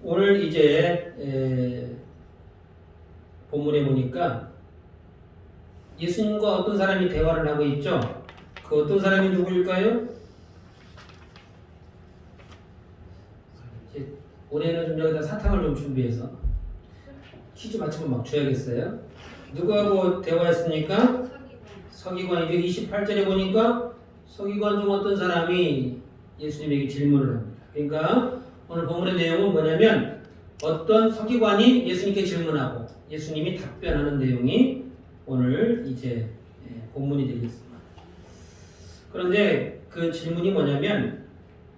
오늘 이제 본문에 보니까 예수님과 어떤 사람이 대화를 하고 있죠. 그 어떤 사람이 누구일까요? 이제 올해는 좀 여기다 사탕을 좀 준비해서 퀴즈 맞추면 막 줘야겠어요. 누구하고 대화했습니까? 서기관이죠. 28절에 보니까 서기관 중 어떤 사람이 예수님에게 질문을 합니다. 그러니까 오늘 본문의 내용은 뭐냐면 어떤 서기관이 예수님께 질문하고 예수님이 답변하는 내용이 오늘 이제 본문이 되겠습니다. 그런데 그 질문이 뭐냐면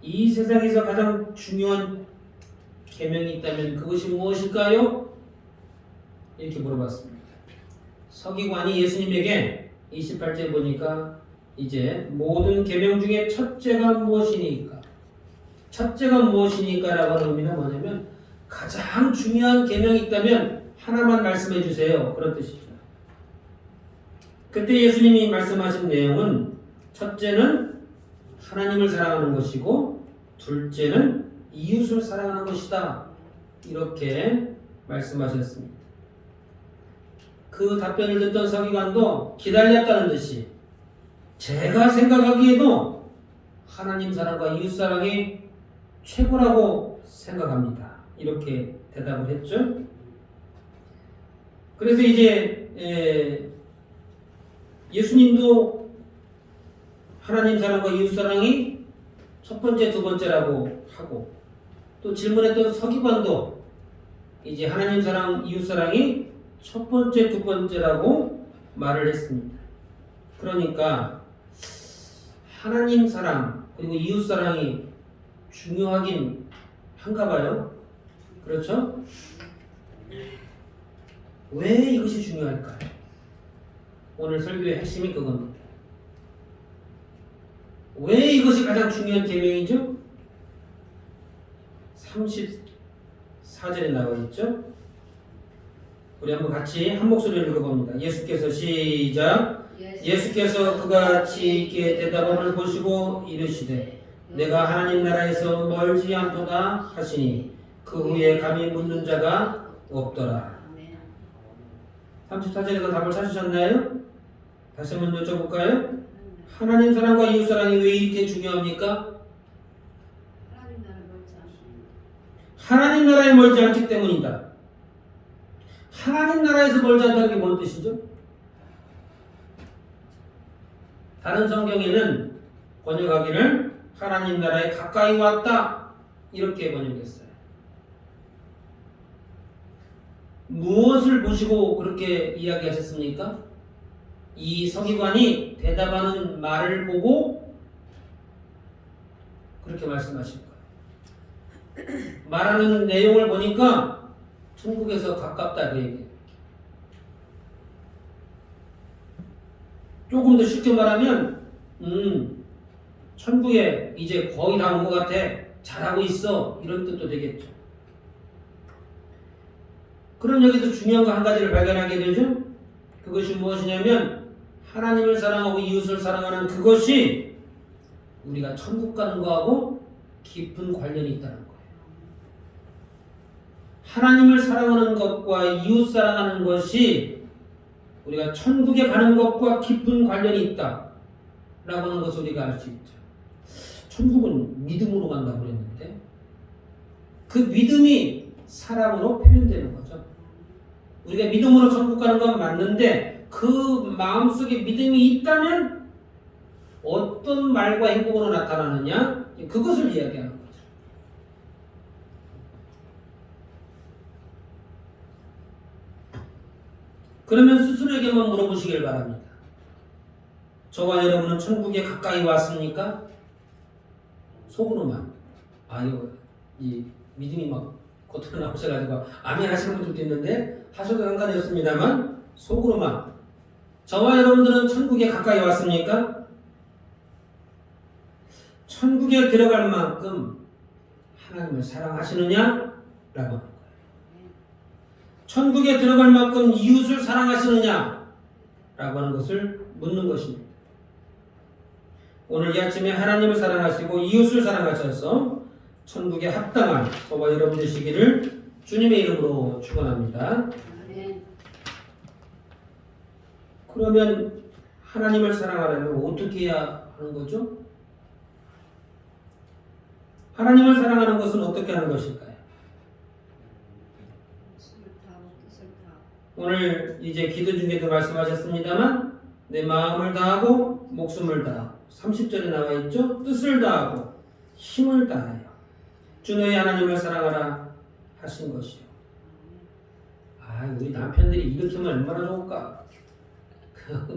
이 세상에서 가장 중요한 계명이 있다면 그것이 무엇일까요? 이렇게 물어봤습니다. 서기관이 예수님에게 28절 보니까 이제 모든 계명 중에 첫째가 무엇이니까? 첫째가 무엇이니까? 라고 하는 의미는 뭐냐면 가장 중요한 계명이 있다면 하나만 말씀해 주세요. 그런 뜻이죠. 그때 예수님이 말씀하신 내용은 첫째는 하나님을 사랑하는 것이고 둘째는 이웃을 사랑하는 것이다. 이렇게 말씀하셨습니다. 그 답변을 듣던 서기관도 기다렸다는 듯이 제가 생각하기에도 하나님 사랑과 이웃 사랑이 최고라고 생각합니다. 이렇게 대답을 했죠. 그래서 이제 예수님도 하나님 사랑과 이웃 사랑이 첫 번째, 두 번째라고 하고 또 질문했던 서기관도 이제 하나님 사랑, 이웃 사랑이 첫 번째, 두 번째라고 말을 했습니다. 그러니까 하나님 사랑 그리고 이웃 사랑이 중요하긴 한가 봐요. 그렇죠? 왜 이것이 중요할까요? 오늘 설교의 핵심이 그겁니다. 왜 이것이 가장 중요한 계명이죠? 34절에 나와 있죠? 우리 한번 같이 한 목소리를 읽어봅니다. 예수께서 시작. 예수께서 그같이 있게 대답함을 보시고 이르시되 내가 하나님 나라에서 멀지 않도다 하시니 그 후에 감히 묻는 자가 없더라. 34절에서 답을 찾으셨나요? 다시 한번 여쭤볼까요? 하나님 사랑과 이웃 사랑이 왜 이렇게 중요합니까? 하나님 나라에 멀지 않기 때문이다. 하나님 나라에서 멀지 않다는 게 뭔 뜻이죠? 다른 성경에는 번역하기를 하나님 나라에 가까이 왔다 이렇게 번역했어요. 무엇을 보시고 그렇게 이야기하셨습니까? 이 서기관이 대답하는 말을 보고 그렇게 말씀하신 거예요. 말하는 내용을 보니까 천국에서 가깝다 그 얘기예요. 조금 더 쉽게 말하면 천국에 이제 거의 다 온 것 같아. 잘하고 있어. 이런 뜻도 되겠죠. 그럼 여기서 중요한 거 한 가지를 발견하게 되죠. 그것이 무엇이냐면 하나님을 사랑하고 이웃을 사랑하는 그것이 우리가 천국 가는 거하고 깊은 관련이 있다는 거예요. 하나님을 사랑하는 것과 이웃 사랑하는 것이 우리가 천국에 가는 것과 깊은 관련이 있다 라고 하는 것을 우리가 알 수 있죠. 천국은 믿음으로 간다고 그랬는데 그 믿음이 사랑으로 표현되는 거죠. 우리가 믿음으로 천국 가는 건 맞는데 그 마음속에 믿음이 있다면 어떤 말과 행동으로 나타나느냐 그것을 이야기하는 거죠. 그러면 스스로에게만 물어보시길 바랍니다. 저와 여러분은 천국에 가까이 왔습니까? 속으로만. 이거 이 믿음이 막 겉으로 나오셔가지고 아멘 하시는 분들도 있는데 하셔도 상관이 없습니다만 속으로만. 저와 여러분들은 천국에 가까이 왔습니까? 천국에 들어갈 만큼 하나님을 사랑하시느냐? 라고 하는 거예요. 천국에 들어갈 만큼 이웃을 사랑하시느냐? 라고 하는 것을 묻는 것입니다. 오늘 이 아침에 하나님을 사랑하시고 이웃을 사랑하셔서 천국에 합당한 저와 여러분 되시기를 주님의 이름으로 축원합니다. 그러면 하나님을 사랑하려면 어떻게 해야 하는 거죠? 하나님을 사랑하는 것은 어떻게 하는 것일까요? 오늘 이제 기도 중에도 말씀하셨습니다만 내 마음을 다하고 목숨을 다하고 30절에 나와 있죠. 뜻을 다하고 힘을 다하여 주 너희 하나님을 사랑하라 하신 것이요. 우리 남편들이 이렇게 하면 얼마나 좋을까?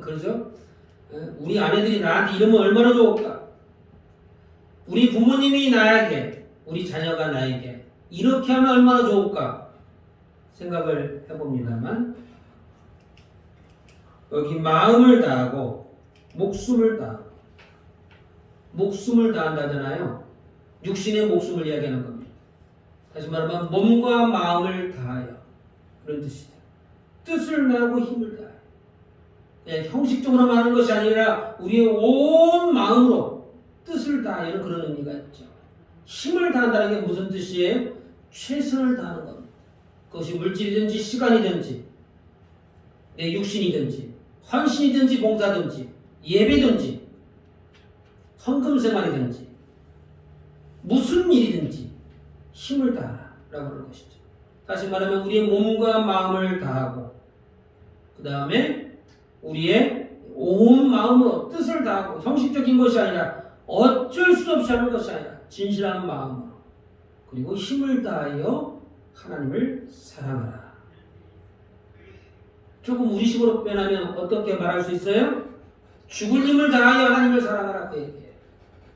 그러죠? 우리 아내들이 나한테 이러면 얼마나 좋을까? 우리 부모님이 나에게, 우리 자녀가 나에게 이렇게 하면 얼마나 좋을까? 생각을 해봅니다만 여기 마음을 다하고 목숨을 다하고 목숨을 다한다잖아요. 육신의 목숨을 이야기하는 겁니다. 다시 말하면 몸과 마음을 다하여 그런 뜻이죠. 뜻을 다하고 힘을 다하여 그냥 형식적으로 말하는 것이 아니라 우리의 온 마음으로 뜻을 다하여는 그런 의미가 있죠. 힘을 다한다는 게 무슨 뜻이에요? 최선을 다하는 겁니다. 그것이 물질이든지 시간이든지 내 육신이든지 헌신이든지 봉사든지 예배든지 헌금생활이든지 무슨 일이든지 힘을 다하라고 하는 것이죠. 다시 말하면 우리의 몸과 마음을 다하고 그 다음에 우리의 온 마음으로 뜻을 다하고 형식적인 것이 아니라 어쩔 수 없이 하는 것이 아니라 진실한 마음으로 그리고 힘을 다하여 하나님을 사랑하라. 조금 우리식으로 표현하면 어떻게 말할 수 있어요? 죽을 힘을 다하여 하나님을 사랑하라 그 얘기예요.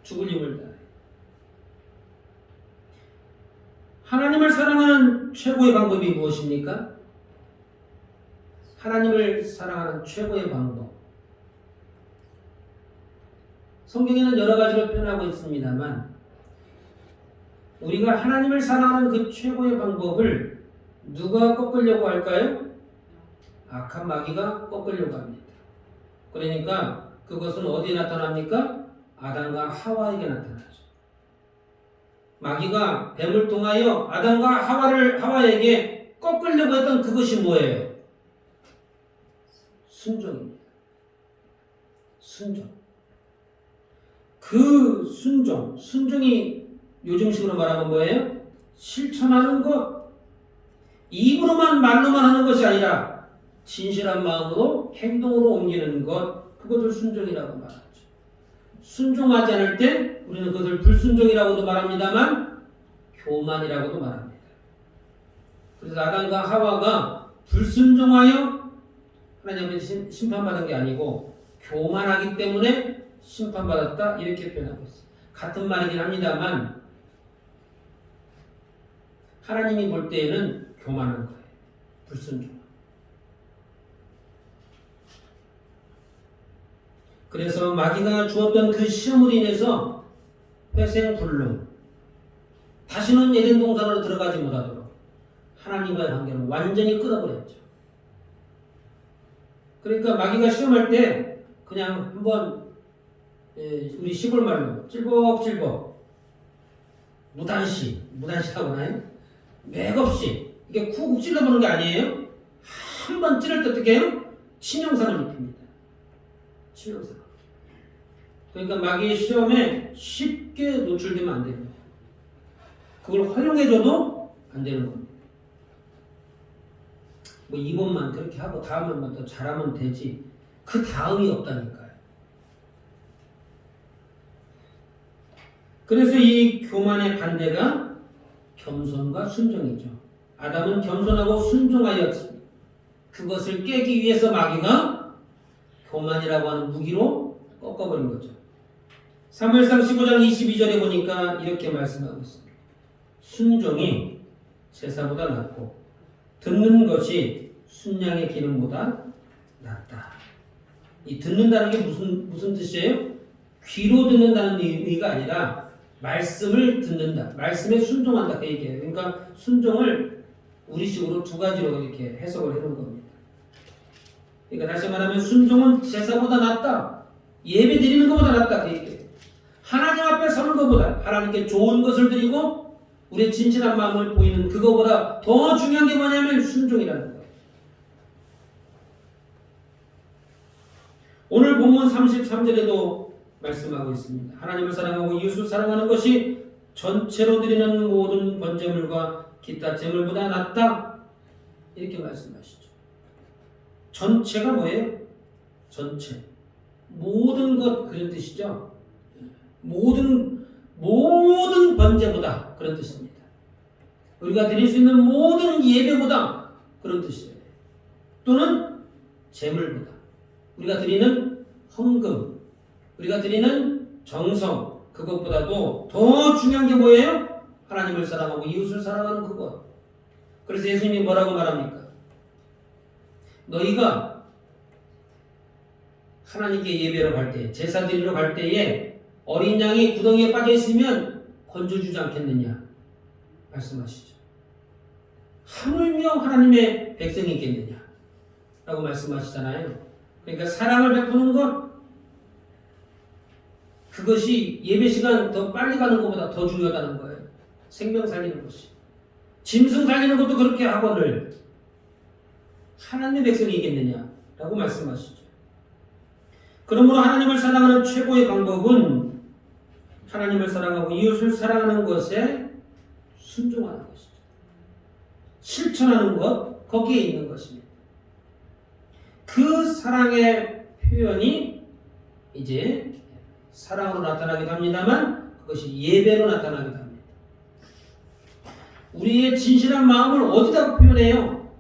죽을 힘을 다하여. 하나님을 사랑하는 최고의 방법이 무엇입니까? 하나님을 사랑하는 최고의 방법. 성경에는 여러 가지로 표현하고 있습니다만 우리가 하나님을 사랑하는 그 최고의 방법을 누가 꺾으려고 할까요? 악한 마귀가 꺾으려고 합니다. 그러니까 그것은 어디에 나타납니까? 아담과 하와에게 나타나죠. 마귀가 뱀을 통하여 아담과 하와에게 꺾으려고 했던 그것이 뭐예요? 순종입니다. 순종. 그 순종이 요즘식으로 말하면 뭐예요? 실천하는 것. 입으로만 말로만 하는 것이 아니라 진실한 마음으로 행동으로 옮기는 것. 그것을 순종이라고 말하죠. 순종하지 않을 때 우리는 그것을 불순종이라고도 말합니다만 교만이라고도 말합니다. 그래서 아담과 하와가 불순종하여 하나님 앞에 심판받은 게 아니고 교만하기 때문에 심판받았다 이렇게 표현하고 있어요. 같은 말이긴 합니다만 하나님이 볼 때에는 교만한 거예요. 불순종. 그래서 마귀가 주었던 그 시험으로 인해서 회생불능 다시는 에덴 동산으로 들어가지 못하도록 하나님과의 관계를 완전히 끊어버렸죠. 그러니까 마귀가 시험할 때 그냥 한번 우리 시골 말로 찔벅찔벅 무단시라고 하나요? 맥없이 이게 쿡 찔러보는 게 아니에요. 한 번 찌를 때 어떻게 해요? 치명상을 입힙니다. 치명상. 그러니까 마귀의 시험에 쉽게 노출되면 안 됩니다. 그걸 허용해줘도 안 되는 겁니다. 뭐 이번만 그렇게 하고 다음에만 더 잘하면 되지. 그 다음이 없다니까요. 그래서 이 교만의 반대가 겸손과 순종이죠. 아담은 겸손하고 순종하였습니다. 그것을 깨기 위해서 마귀가 교만이라고 하는 무기로 꺾어버린 거죠. 사무엘상 15장 22절에 보니까 이렇게 말씀하고 있습니다. 순종이 제사보다 낫고 듣는 것이 순양의 기름보다 낫다. 이 듣는다는 게 무슨 뜻이에요? 귀로 듣는다는 의미가 아니라 말씀을 듣는다. 말씀에 순종한다. 그 얘기예요. 그러니까 순종을 우리식으로 두 가지로 이렇게 해석을 해놓은 겁니다. 그러니까 다시 말하면 순종은 제사보다 낫다. 예배 드리는 것보다 낫다. 그 얘기예요. 하나님 앞에 서는 것보다 하나님께 좋은 것을 드리고 우리의 진실한 마음을 보이는 그거보다 더 중요한 게 뭐냐면 순종이라는 거예요. 오늘 본문 33절에도 말씀하고 있습니다. 하나님을 사랑하고 이웃을 사랑하는 것이 전체로 드리는 모든 번제물과 기타 제물보다 낫다. 이렇게 말씀하시죠. 전체가 뭐예요? 전체. 모든 것 그런 뜻이죠. 모든 번제보다 그런 뜻입니다. 우리가 드릴 수 있는 모든 예배보다 그런 뜻이에요. 또는 제물보다 우리가 드리는 헌금, 우리가 드리는 정성, 그것보다도 더 중요한 게 뭐예요? 하나님을 사랑하고 이웃을 사랑하는 그것. 그래서 예수님이 뭐라고 말합니까? 너희가 하나님께 예배로 갈 때, 제사 드리러 갈 때에 어린 양이 구덩이에 빠져 있으면 건져주지 않겠느냐 말씀하시죠. 하물며 하나님의 백성이겠느냐 라고 말씀하시잖아요. 그러니까 사랑을 베푸는 것, 그것이 예배 시간 더 빨리 가는 것보다 더 중요하다는 거예요. 생명 살리는 것이. 짐승 살리는 것도 그렇게 하거늘 하나님의 백성이겠느냐라고 말씀하시죠. 그러므로 하나님을 사랑하는 최고의 방법은 하나님을 사랑하고 이웃을 사랑하는 것에 순종하는 것이죠. 실천하는 것, 거기에 있는 것입니다. 그 사랑의 표현이 이제 사랑으로 나타나기도 합니다만 그것이 예배로 나타나기도 합니다. 우리의 진실한 마음을 어디다가 표현해요?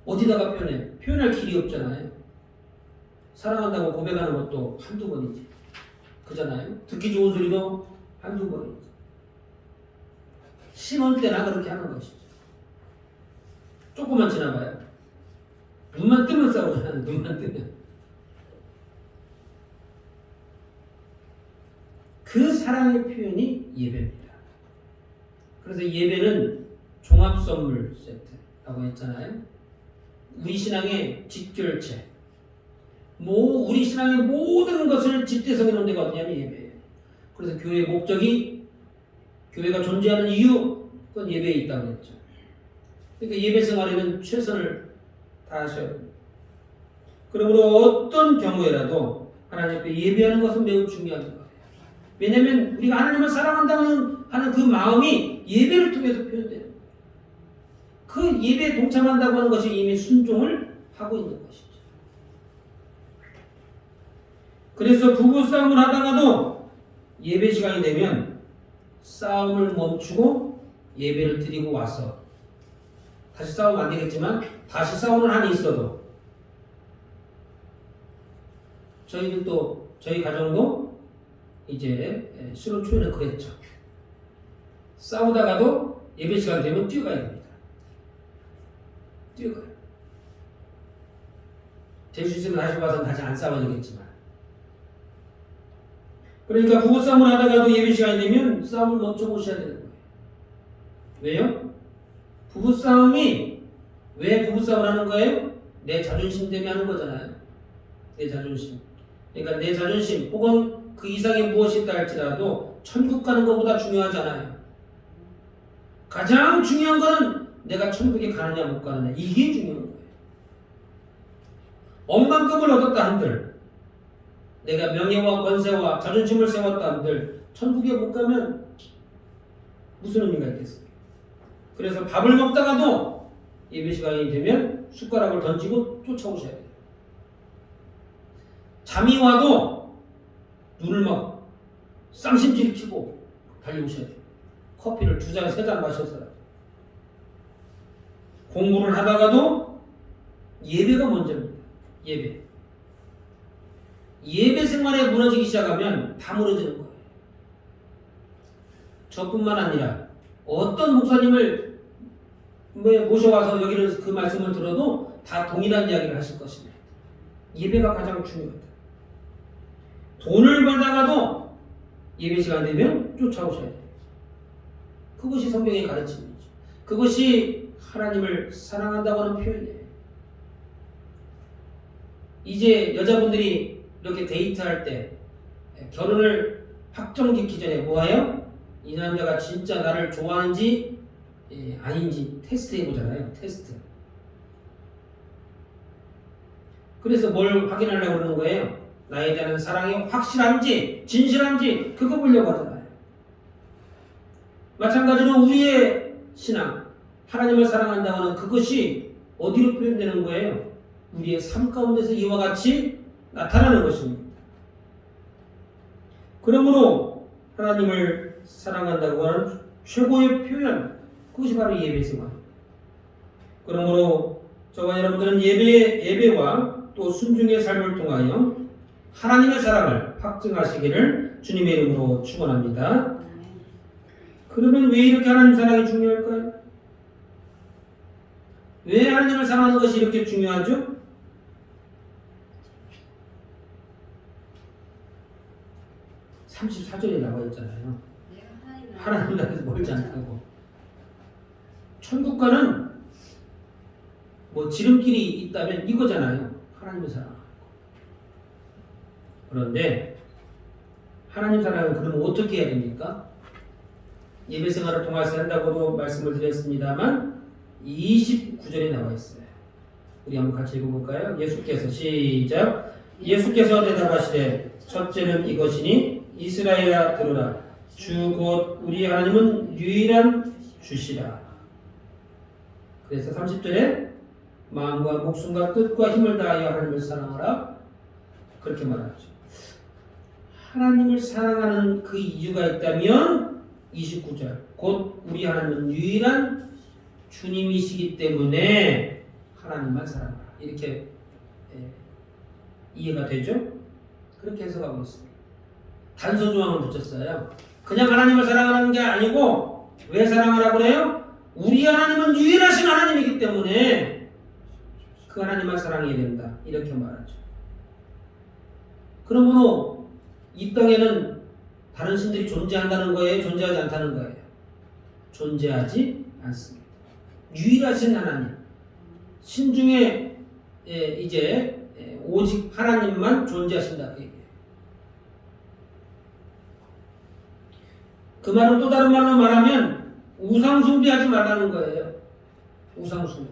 어디다가 표현해요? 표현할 길이 없잖아요. 사랑한다고 고백하는 것도 한두 번이지. 그잖아요. 듣기 좋은 소리도 한두 번이지. 신혼 때나 그렇게 하는 것이죠. 조금만 지나봐요. 눈만 뜨면 싸우잖아요. 눈만 뜨면. 그 사랑의 표현이 예배입니다. 그래서 예배는 종합선물 세트라고 했잖아요. 우리 신앙의 직결체. 우리 신앙의 모든 것을 집대성해 놓은 데가 어디냐면 예배예요. 그래서 교회의 목적이, 교회가 존재하는 이유, 그건 예배에 있다고 했죠. 그러니까 예배 생활에는 최선을 다하셔야 됩니다. 그러므로 어떤 경우에라도 하나님 앞에 예배하는 것은 매우 중요한 거예요. 왜냐하면 우리가 하나님을 사랑한다는 하는 그 마음이 예배를 통해서 표현돼요. 그 예배에 동참한다고 하는 것이 이미 순종을 하고 있는 것이죠. 그래서 부부싸움을 하다가도 예배 시간이 되면 싸움을 멈추고 예배를 드리고 와서 다시 싸우면 안 되겠지만 다시 싸우는 한이 있어도 저희 가정도 이제 신혼 초에는 그랬죠. 싸우다가도 예배 시간 되면 뛰어가야 됩니다. 뛰어가요. 될 수 있으면 다시 와서 다시 안 싸워야 되겠지만. 그러니까 부부싸움을 하다가도 예배 시간이 되면 싸움을 멈춰보셔야 되는 거예요. 왜요? 부부싸움이 왜 부부싸움을 하는 거예요? 내 자존심 때문에 하는 거잖아요. 내 자존심. 그러니까 내 자존심 혹은 그 이상의 무엇이 있다 할지라도 천국 가는 것보다 중요하잖아요. 가장 중요한 거는 내가 천국에 가느냐 못 가느냐. 이게 중요한 거예요. 억만금을 얻었다 한들, 내가 명예와 권세와 자존심을 세웠다 한들 천국에 못 가면 무슨 의미가 있겠어요? 그래서 밥을 먹다가도 예배 시간이 되면 숟가락을 던지고 쫓아오셔야 돼요. 잠이 와도 눈을 막 쌍심지를 켜고 달려오셔야 돼요. 커피를 2잔, 3잔 마셔서라도. 공부를 하다가도 예배가 먼저입니다. 예배 생활에 무너지기 시작하면 다 무너지는 거예요. 저뿐만 아니라 어떤 목사님을 모셔와서 여기를 그 말씀을 들어도 다 동일한 이야기를 하실 것입니다. 예배가 가장 중요하다. 돈을 벌다가도 예배 시간 되면 쫓아오셔야 돼요. 그것이 성경의 가르침이죠. 그것이 하나님을 사랑한다고 하는 표현이에요. 이제 여자분들이 이렇게 데이트할 때 결혼을 확정짓기 전에 뭐해요? 이 남자가 진짜 나를 좋아하는지 아닌지 테스트 해보잖아요. 테스트. 그래서 뭘 확인하려고 그러는 거예요? 나에 대한 사랑이 확실한지 진실한지 그거 보려고 하잖아요. 마찬가지로 우리의 신앙, 하나님을 사랑한다고 하는 그것이 어디로 표현되는 거예요? 우리의 삶 가운데서 이와 같이 나타나는 것입니다. 그러므로 하나님을 사랑한다고 하는 최고의 표현, 그것이 바로 예배 생활. 그러므로 저와 여러분들은 예배와 또 순종의 삶을 통하여 하나님의 사랑을 확증하시기를 주님의 이름으로 축원합니다. 그러면 왜 이렇게 하나님 사랑이 중요할까요? 왜 하나님을 사랑하는 것이 이렇게 중요하죠? (34절에) 나와 있잖아요. 하나님 나라에서 멀지 않다고. 천국과는 뭐 지름길이 있다면 이거잖아요. 하나님을 사랑하는 거. 그런데 하나님 사랑을 그러면 어떻게 해야 됩니까? 예배 생활을 통해서 한다고도 말씀을 드렸습니다만 29절에 나와 있어요. 우리 한번 같이 읽어볼까요? 예수께서 시작. 예수께서 대답하시되 첫째는 이것이니 이스라엘아 들으라. 주 곧 우리 하나님은 유일한 주시라. 그래서 30절에 마음과 목숨과 뜻과 힘을 다하여 하나님을 사랑하라. 그렇게 말하죠. 하나님을 사랑하는 그 이유가 있다면 29절 곧 우리 하나님은 유일한 주님이시기 때문에 하나님만 사랑하라. 이렇게 이해가 되죠? 그렇게 해석하고 있습니다. 단서 조항을 붙였어요. 그냥 하나님을 사랑하는 게 아니고 왜 사랑하라고 그래요? 우리 하나님은 유일하신 하나님이기 때문에 그 하나님만 사랑해야 된다. 이렇게 말하죠. 그러므로 이 땅에는 다른 신들이 존재한다는 거예요? 존재하지 않다는 거예요? 존재하지 않습니다. 유일하신 하나님. 신 중에 이제 오직 하나님만 존재하신다. 그 말은 또 다른 말로 말하면 우상숭배하지 말라는 거예요. 우상숭배.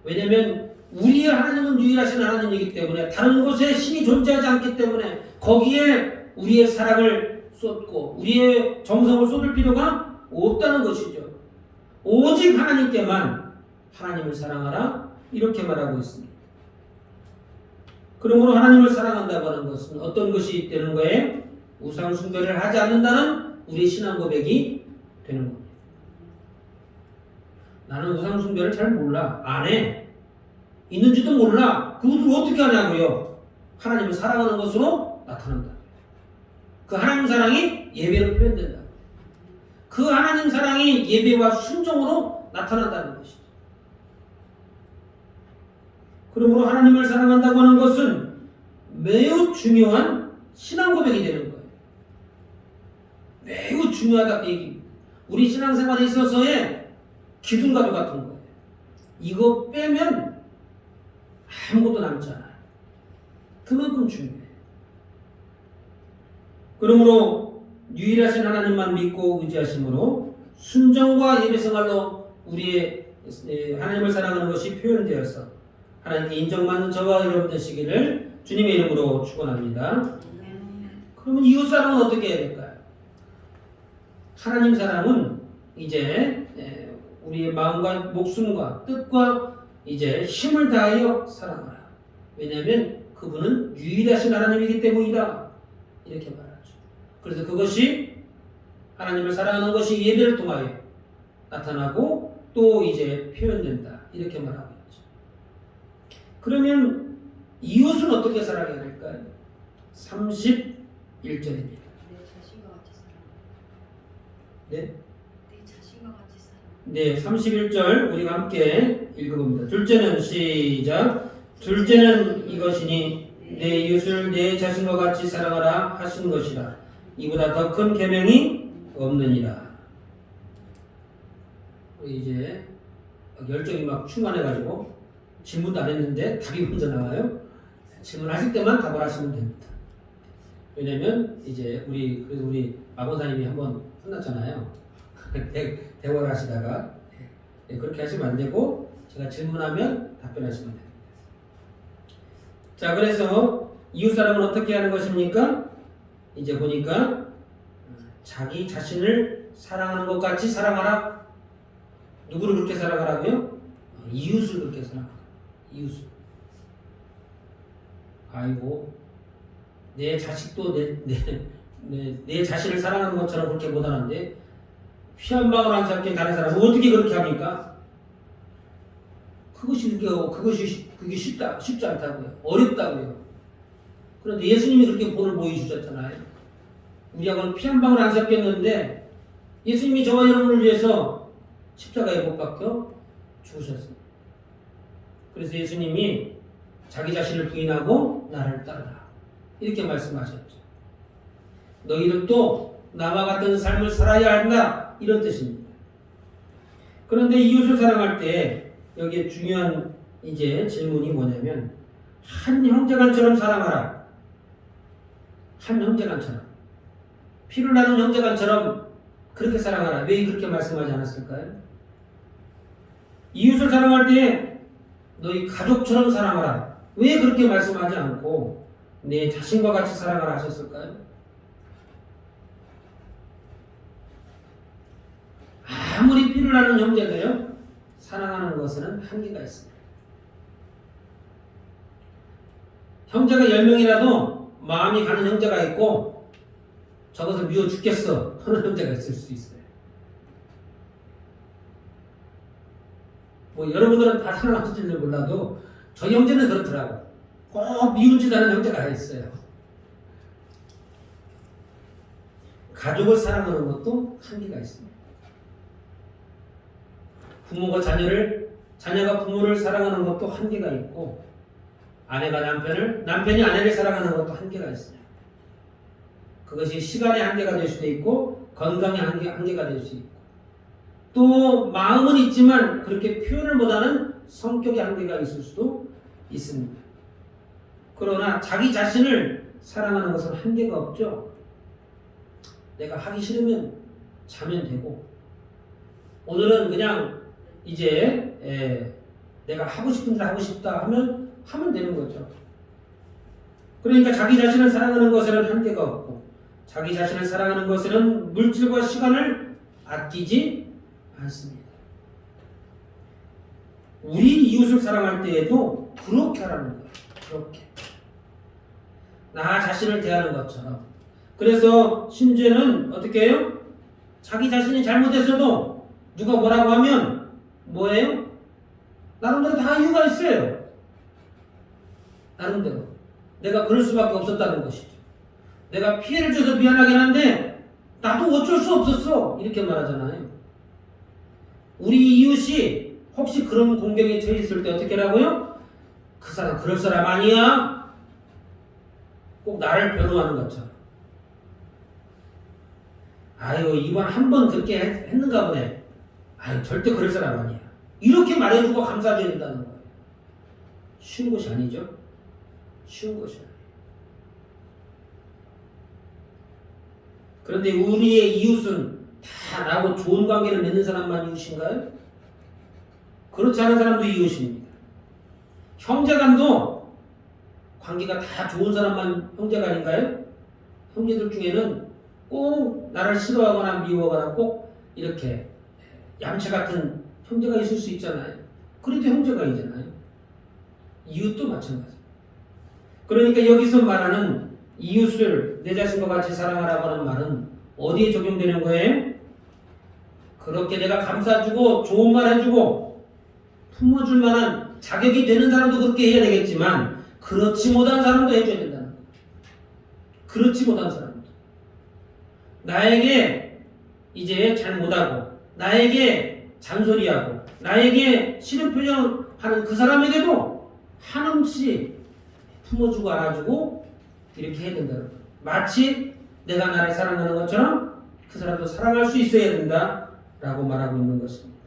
왜냐하면 우리의 하나님은 유일하신 하나님이기 때문에 다른 곳에 신이 존재하지 않기 때문에 거기에 우리의 사랑을 쏟고 우리의 정성을 쏟을 필요가 없다는 것이죠. 오직 하나님께만 하나님을 사랑하라 이렇게 말하고 있습니다. 그러므로 하나님을 사랑한다고 하는 것은 어떤 것이 되는 거예요? 우상 숭배를 하지 않는다는 우리의 신앙 고백이 되는 겁니다. 나는 우상 숭배를 잘 몰라. 안 해. 있는지도 몰라. 그것을 어떻게 하냐고요? 하나님을 사랑하는 것으로 나타난다. 그 하나님 사랑이 예배로 표현된다. 그 하나님 사랑이 예배와 순종으로 나타난다는 것이죠. 그러므로 하나님을 사랑한다고 하는 것은 매우 중요한 신앙 고백이 되는 거예요. 매우 중요하다 그 얘기입니다. 우리 신앙생활에 있어서의 기둥과도 같은 거예요. 이거 빼면 아무것도 남지 않아요. 그만큼 중요해요. 그러므로 유일하신 하나님만 믿고 의지하심으로 순종과 예배생활로 우리의 하나님을 사랑하는 것이 표현되어서 하나님께 인정받는 저와 여러분 되시기를 주님의 이름으로 축원합니다. 그러면 이웃 사랑은 어떻게 해야 될까요? 하나님 사랑은 이제 우리의 마음과 목숨과 뜻과 이제 힘을 다하여 사랑하라. 왜냐하면 그분은 유일하신 하나님이기 때문이다. 이렇게 말하죠. 그래서 그것이 하나님을 사랑하는 것이 예배를 통하여 나타나고 또 이제 표현된다. 이렇게 말하고 있죠. 그러면 이웃은 어떻게 사랑해야 될까요? 31절입니다. 네? 네, 31절 우리가 함께 읽어봅니다. 둘째는 시작. 둘째는 이것이니 내 이웃을 내 자신과 같이 사랑하라 하신 것이라. 이보다 더 큰 계명이 없느니라. 이제 열정이 막 충만해가지고 질문도 안 했는데 답이 먼저 나와요. 질문하실 때만 답을 하시면 됩니다. 왜냐면 이제 우리 마고사님이 한번 끝났잖아요. 대화를 하시다가 그렇게 하시면 안 되고 제가 질문하면 답변하시면 됩니다. 자, 그래서 이웃사랑은 어떻게 하는 것입니까? 이제 보니까 자기 자신을 사랑하는 것 같이 사랑하라. 누구를 그렇게 사랑하라고요? 이웃을 그렇게 사랑하라. 이웃을. 아이고, 내 자식도 내 자신을 사랑하는 것처럼 그렇게 못하는데 피 한 방울 안 삭힌 다른 사람은 어떻게 그렇게 합니까? 그게 쉽지 않다고요. 어렵다고요. 그런데 예수님이 그렇게 본을 보여주셨잖아요. 우리하고는 피 한 방울 안 삭혔는데 예수님이 저와 여러분을 위해서 십자가에 못 박혀 죽으셨습니다. 그래서 예수님이 자기 자신을 부인하고 나를 따르라. 이렇게 말씀하셨죠. 너희들도 나와 같은 삶을 살아야 한다. 이런 뜻입니다. 그런데 이웃을 사랑할 때 여기에 중요한 이제 질문이 뭐냐면 한 형제간처럼 사랑하라. 한 형제간처럼. 피를 나눈 형제간처럼 그렇게 사랑하라. 왜 그렇게 말씀하지 않았을까요? 이웃을 사랑할 때 너희 가족처럼 사랑하라. 왜 그렇게 말씀하지 않고 내 자신과 같이 사랑하라 하셨을까요? 아무리 피를 나는 형제도요, 사랑하는 것에는 한계가 있습니다. 형제가 10명이라도 마음이 가는 형제가 있고 저것을 미워 죽겠어 하는 형제가 있을 수 있어요. 뭐 여러분들은 다 사랑하실지는 몰라도 저 형제는 그렇더라고. 꼭 미운 짓 하는 형제가 있어요. 가족을 사랑하는 것도 한계가 있습니다. 자녀가 부모를 사랑하는 것도 한계가 있고, 아내가 남편이 아내를 사랑하는 것도 한계가 있습니다. 그것이 시간의 한계가 될 수도 있고, 건강의 한계가 될 수 있고, 또 마음은 있지만 그렇게 표현을 못하는 성격의 한계가 있을 수도 있습니다. 그러나 자기 자신을 사랑하는 것은 한계가 없죠. 내가 하기 싫으면 자면 되고, 오늘은 그냥 이제 내가 하고 싶은 일 하고 싶다 하면 되는 거죠. 그러니까 자기 자신을 사랑하는 것에는 한계가 없고 자기 자신을 사랑하는 것에는 물질과 시간을 아끼지 않습니다. 우리 이웃을 사랑할 때에도 그렇게 하라는 거예요. 그렇게. 나 자신을 대하는 것처럼. 그래서 심지어는 어떻게 해요? 자기 자신이 잘못했어도 누가 뭐라고 하면 뭐예요? 나름대로 다 이유가 있어요. 나름대로. 내가 그럴 수밖에 없었다는 것이죠. 내가 피해를 줘서 미안하긴 한데 나도 어쩔 수 없었어. 이렇게 말하잖아요. 우리 이웃이 혹시 그런 공경에 처해 있을 때 어떻게 하라고요? 그 사람 그럴 사람 아니야. 꼭 나를 변호하는 것처럼. 아유, 이번 한 번 그렇게 했는가 보네. 아유, 절대 그럴 사람 아니야. 이렇게 말해주고 감사해야 된다는 거예요. 쉬운 것이 아니죠. 쉬운 것이 아니에요. 그런데 우리의 이웃은 다 나하고 좋은 관계를 맺는 사람만 이웃인가요? 그렇지 않은 사람도 이웃입니다. 형제간도 관계가 다 좋은 사람만 형제가 아닌가요? 형제들 중에는 꼭 나를 싫어하거나 미워하거나 꼭 이렇게 얌체 같은 형제가 있을 수 있잖아요. 그래도 형제가 있잖아요. 이웃도 마찬가지. 그러니까 여기서 말하는 이웃을 내 자신과 같이 사랑하라고 하는 말은 어디에 적용되는 거예요? 그렇게 내가 감싸주고 좋은 말 해주고 품어줄 만한 자격이 되는 사람도 그렇게 해야 되겠지만 그렇지 못한 사람도 해줘야 된다는 거예요. 그렇지 못한 사람도. 나에게 이제 잘 못하고 나에게 잔소리하고 나에게 싫은 표현하는 그 사람에게도 한없이 품어주고 안아주고 이렇게 해야 된다는 거예요. 마치 내가 나를 사랑하는 것처럼 그 사람도 사랑할 수 있어야 된다라고 말하고 있는 것입니다.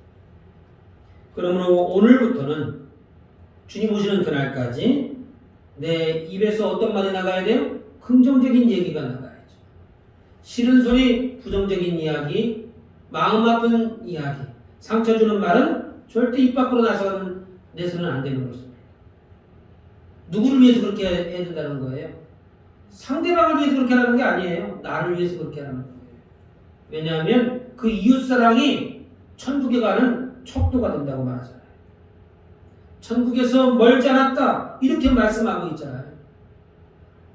그러므로 오늘부터는 주님 오시는 그날까지 내 입에서 어떤 말이 나가야 돼요? 긍정적인 얘기가 나가야죠. 싫은 소리, 부정적인 이야기, 마음 아픈 이야기, 상처 주는 말은 절대 입 밖으로 내서는 안 되는 것입니다. 누구를 위해서 그렇게 해야 된다는 거예요? 상대방을 위해서 그렇게 하는 게 아니에요. 나를 위해서 그렇게 하는 거예요. 왜냐하면 그 이웃사랑이 천국에 가는 척도가 된다고 말하잖아요. 천국에서 멀지 않았다 이렇게 말씀하고 있잖아요.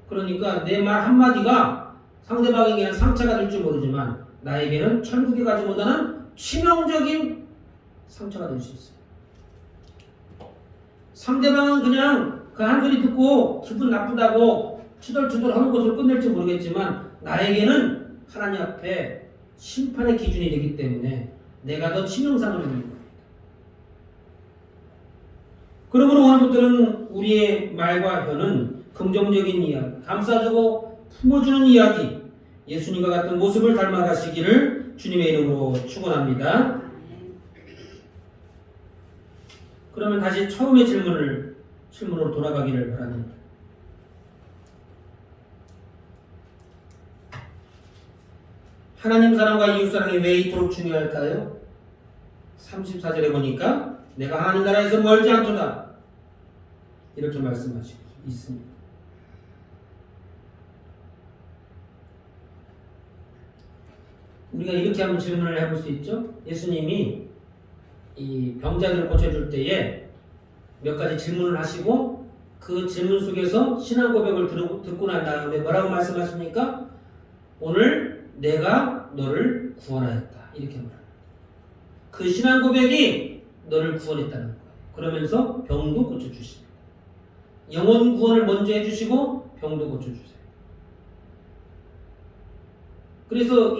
그러니까 내 말 한마디가 상대방에게는 상처가 될지 모르지만 나에게는 천국에 가지 못하는 치명적인 상처가 될 수 있어요. 상대방은 그냥 그 한 소리 듣고 기분 나쁘다고 투덜투덜 하는 것으로 끝낼지 모르겠지만 나에게는 하나님 앞에 심판의 기준이 되기 때문에 내가 더 치명상을 입는 겁니다. 그러므로 오늘부터는 우리의 말과 혀는 긍정적인 이야기, 감싸주고 품어주는 이야기, 예수님과 같은 모습을 닮아가시기를 주님의 이름으로 축원합니다. 그러면 다시 처음의 질문으로 돌아가기를 바랍니다. 하나님 사랑과 이웃 사랑이 왜 이토록 중요할까요? 34절에 보니까 내가 하나님 나라에서 멀지 않도다 이렇게 말씀하시고 있습니다. 우리가 이렇게 한번 질문을 해볼 수 있죠. 예수님이 이 병자들을 고쳐줄 때에 몇 가지 질문을 하시고 그 질문 속에서 신앙 고백을 듣고 난 다음에 뭐라고 말씀하십니까? 오늘 내가 너를 구원하였다 이렇게 말합니다. 그 신앙 고백이 너를 구원했다는 거예요. 그러면서 병도 고쳐주십니다. 영혼 구원을 먼저 해주시고 병도 고쳐주세요. 그래서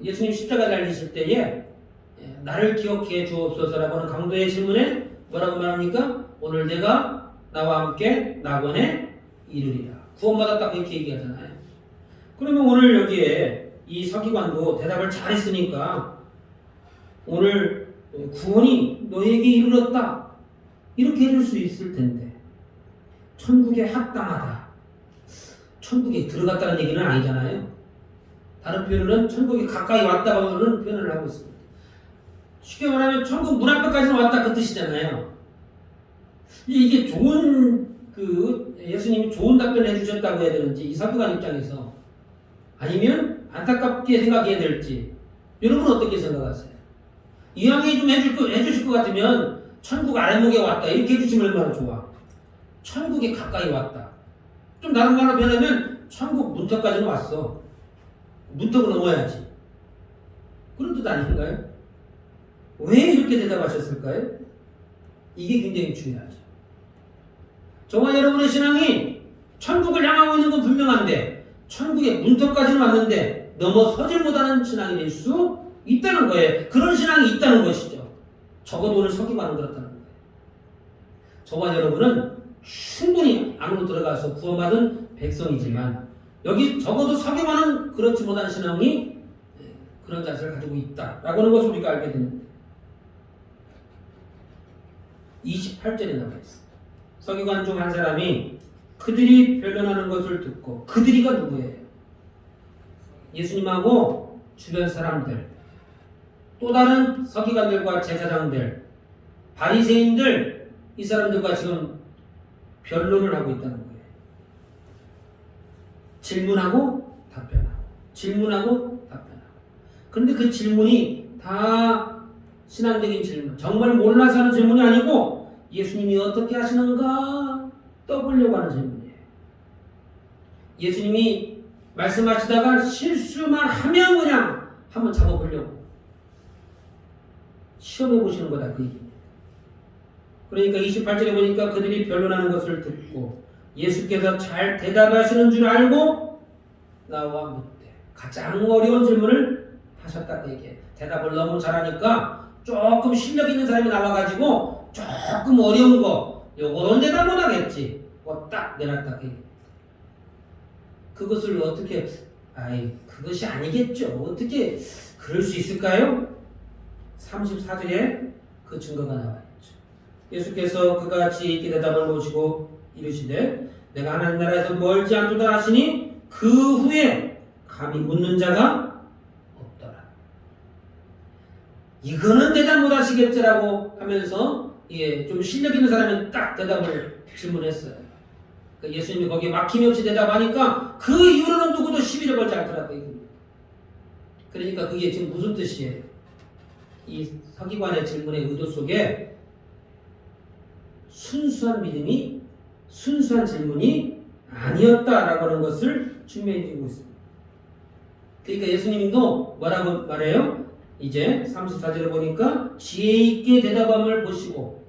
예수님 십자가 달리실 때에 나를 기억해 주옵소서라고 하는 강도의 질문에 뭐라고 말합니까? 오늘 내가 나와 함께 낙원에 이르리라. 구원받았다 그렇게 얘기하잖아요. 그러면 오늘 여기에 이 서기관도 대답을 잘했으니까 오늘 구원이 너에게 이르렀다 이렇게 해줄 수 있을 텐데 천국에 합당하다. 천국에 들어갔다는 얘기는 아니잖아요. 다른 표현은 천국에 가까이 왔다고 하는 표현을 하고 있습니다. 쉽게 말하면 천국 문 앞에까지는 왔다 그 뜻이잖아요. 이게 좋은 예수님이 좋은 답변을 해주셨다고 해야 되는지 이 서기관 입장에서 아니면 안타깝게 생각해야 될지 여러분은 어떻게 생각하세요? 이왕에 좀 해주실 것 같으면 천국 아래목에 왔다 이렇게 해주시면 얼마나 좋아. 천국에 가까이 왔다. 좀 다른 말로 표현하면 천국 문턱까지는 왔어. 문턱을 넘어야지. 그런 뜻 아닌가요? 왜 이렇게 대답하셨을까요? 이게 굉장히 중요하죠. 저와 여러분의 신앙이 천국을 향하고 있는 건 분명한데 천국의 문턱까지는 왔는데 넘어서질 못하는 신앙이 될 수 있다는 거예요. 그런 신앙이 있다는 것이죠. 적어도 오늘 서기관은 그렇다는 거예요. 저와 여러분은 충분히 안으로 들어가서 구원받은 백성이지만 여기 적어도 서기관은 그렇지 못한 신앙이 그런 자세를 가지고 있다라고 하는 것을 우리가 알게 됩니다. 28절에 나와 있습니다. 서기관 중 한 사람이 그들이 변론하는 것을 듣고 그들이가 누구예요? 예수님하고 주변 사람들 또 다른 서기관들과 제사장들 바리새인들 이 사람들과 지금 변론을 하고 있다는 거예요. 질문하고 답변하고 그런데 그 질문이 다 신앙적인 질문 정말 몰라서 하는 질문이 아니고 예수님이 어떻게 하시는가 떠보려고 하는 질문이에요. 예수님이 말씀하시다가 실수만 하면 그냥 한번 잡아보려고 시험해 보시는 거다 그 얘기입니다. 그러니까 28절에 보니까 그들이 변론하는 것을 듣고 예수께서 잘 대답하시는 줄 알고 나와 묻되 가장 어려운 질문을 하셨다 그 얘기예요. 대답을 너무 잘하니까 조금 실력 있는 사람이 나와가지고 조금 어려운 거 요거는 대답 못하겠지 딱 내놨다 그 얘기예요. 그것을 어떻게 그것이 아니겠죠. 어떻게 그럴 수 있을까요? 34절에 그 증거가 나와 있죠. 예수께서 그같이 이렇게 대답을 모시고 이르시되 내가 하나님 나라에서 멀지 않도다 하시니 그 후에 감히 묻는 자가 없더라. 이거는 대답 못하시겠지라고 하면서 좀 실력 있는 사람이 딱 대답을 질문했어요. 그러니까 예수님이 거기에 막힘이 없이 대답하니까 그 이후로는 누구도 시비를 걸지 않더라고요. 그러니까 그게 지금 무슨 뜻이에요? 이 서기관의 질문의 의도 속에 순수한 믿음이 순수한 질문이 아니었다라고 하는 것을 증명해 주고 있습니다. 그러니까 예수님도 뭐라고 말해요? 이제 34절에 보니까 지혜 있게 대답함을 보시고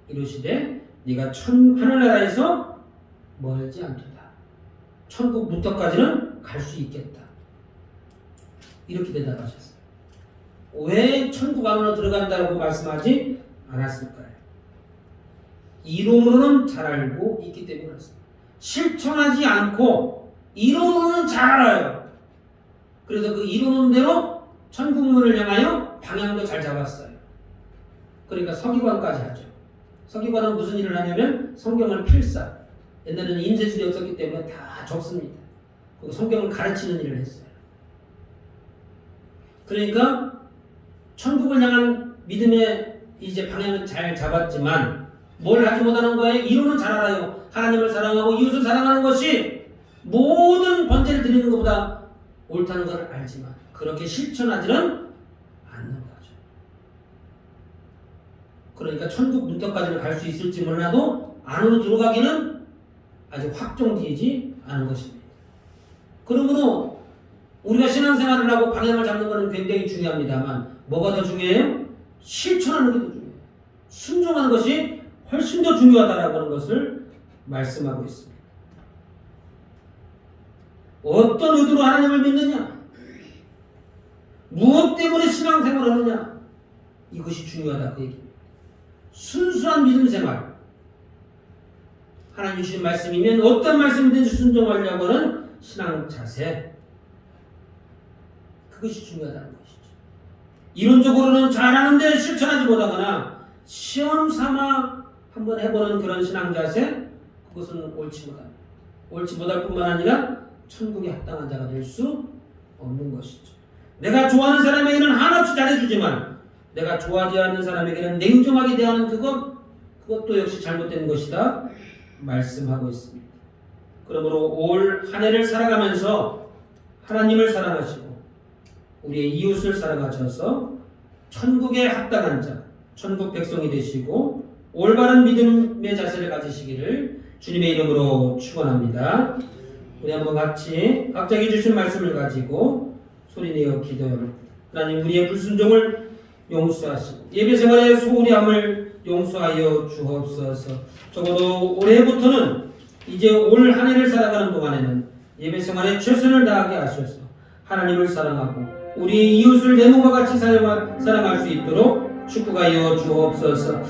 이르시되 네가 하늘나라에서 멀지 않도다. 천국 문턱까지는 갈 수 있겠다. 이렇게 대답하셨어요. 왜 천국 안으로 들어간다고 말씀하지 않았을까요? 이론으로는 잘 알고 있기 때문에 그렇습니다. 실천하지 않고 이론으로는 잘 알아요. 그래서 그 이론대로 천국문을 향하여 방향도 잘 잡았어요. 그러니까 서기관까지 하죠. 서기관은 무슨 일을 하냐면 성경을 필사. 옛날에는 인쇄술이 없었기 때문에 다 적습니다. 그리고 성경을 가르치는 일을 했어요. 그러니까 천국을 향한 믿음의 이제 방향은 잘 잡았지만 뭘 하지 못하는 거예요? 이론은 잘 알아요. 하나님을 사랑하고 이웃을 사랑하는 것이 모든 번제를 드리는 것보다 옳다는 것을 알지만 그렇게 실천하지는 않는 거죠. 그러니까 천국 문턱까지는 갈 수 있을지 몰라도 안으로 들어가기는 아직 확정되지 않은 것입니다. 그러므로 우리가 신앙생활을 하고 방향을 잡는 것은 굉장히 중요합니다만 뭐가 더 중요해요? 실천하는 게 더 중요해요. 순종하는 것이 훨씬 더 중요하다라고 하는 것을 말씀하고 있습니다. 어떤 의도로 하나님을 믿느냐? 무엇 때문에 신앙생활을 하느냐? 이것이 중요하다 그 얘기입니다. 순수한 믿음 생활. 하나님 주신 말씀이면 어떤 말씀이든지 순종하려고 하는 신앙 자세. 그것이 중요하다는 것이죠. 이론적으로는 잘하는데 실천하지 못하거나 시험 삼아 한번 해보는 그런 신앙 자세, 그것은 옳지 못합니다. 옳지 못할 뿐만 아니라 천국에 합당한 자가 될 수 없는 것이죠. 내가 좋아하는 사람에게는 한없이 잘해주지만 내가 좋아하지 않는 사람에게는 냉정하게 대하는 그것도 역시 잘못된 것이다 말씀하고 있습니다. 그러므로 올 한 해를 살아가면서 하나님을 사랑하시고 우리의 이웃을 사랑하셔서 천국에 합당한 자, 천국 백성이 되시고 올바른 믿음의 자세를 가지시기를 주님의 이름으로 축원합니다. 우리 한번 같이 각자에게 주신 말씀을 가지고 소리내어 기도합니다. 하나님, 우리의 불순종을 용서하시고 예배생활의 소홀함을 용서하여 주옵소서. 적어도 올해부터는 이제 올 한 해를 살아가는 동안에는 예배생활에 최선을 다하게 하셔서 하나님을 사랑하고 우리 이웃을 내 몸과 같이 사랑할 수 있도록 축복하여 주옵소서.